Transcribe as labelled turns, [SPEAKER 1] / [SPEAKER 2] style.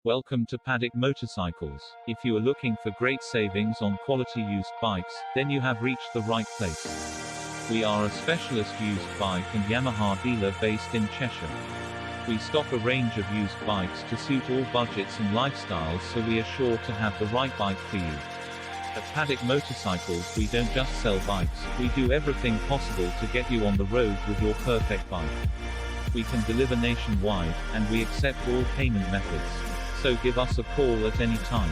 [SPEAKER 1] Welcome to Paddock Motorcycles. If you are looking for great savings on quality used bikes, then you have reached the right place. We are a specialist used bike and Yamaha dealer based in Cheshire. We stock a range of used bikes to suit all budgets and lifestyles, so we are sure to have the right bike for you. At Paddock Motorcycles, we don't just sell bikes, we do everything possible to get you on the road with your perfect bike. We can deliver nationwide, and we accept all payment methods. So give us a call at any time.